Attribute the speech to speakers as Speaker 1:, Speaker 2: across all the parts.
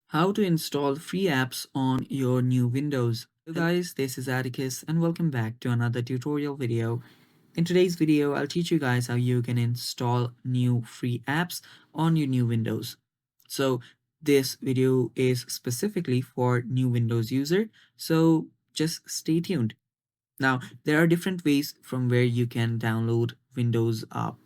Speaker 1: How to install free apps on your new Windows. Hello guys, this is Atticus and welcome back to another tutorial video. In today's video, I'll teach you guys how you can install new free apps on your new Windows. So this video is specifically for new Windows user, so just stay tuned. Now, there are different ways from where you can download Windows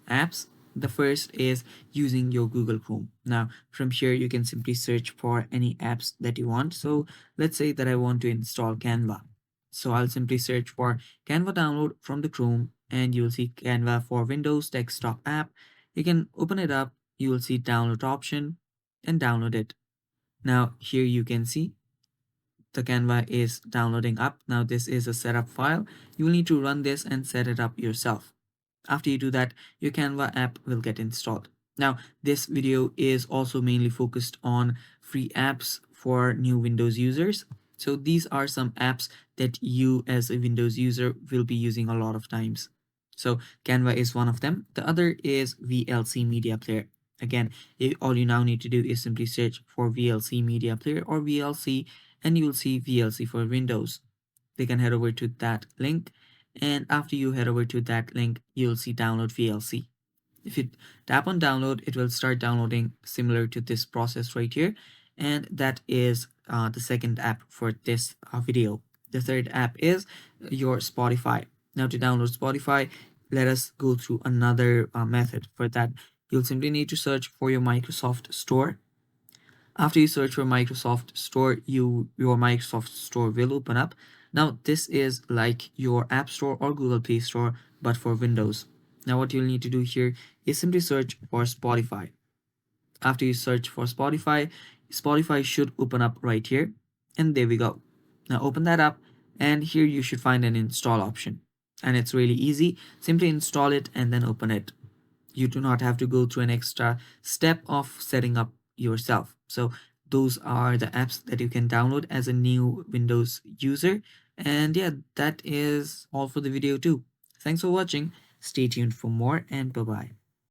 Speaker 1: apps. The first is using your Google Chrome. Now, from here, you can simply search for any apps that you want. So, let's say that I want to install Canva. So, I'll simply search for Canva download from the Chrome, and you'll see Canva for Windows desktop app. You can open it up, you will see download option, and download it. Now, here you can see the Canva is downloading up. Now this is a setup file. You will need to run this and set it up yourself. After you do that, your Canva app will get installed. Now, this video is also mainly focused on free apps for new Windows users. So these are some apps that you as a Windows user will be using a lot of times. So Canva is one of them. The other is VLC Media Player. Again, all you now need to do is simply search for VLC Media Player or VLC, and you'll see VLC for Windows. They can head over to that link, and after you head over to that link, you'll see download VLC. If you tap on download, it will start downloading similar to this process right here, and that is the second app for this video. The third app is your Spotify. Now to download Spotify, let us go through another method. For that, you'll simply need to search for your Microsoft Store. After you search for Microsoft Store, your Microsoft Store will open up. Now this is like your App Store or Google Play Store, but for Windows. Now what you'll need to do here is simply search for Spotify. After you search for Spotify, Spotify should open up right here, and there we go. Now open that up, and here you should find an install option, and it's really easy. Simply install it and then open it. You do not have to go through an extra step of setting up yourself. So those are the apps that you can download as a new Windows user. And yeah, that is all for the video too. Thanks for watching. Stay tuned for more, and bye bye.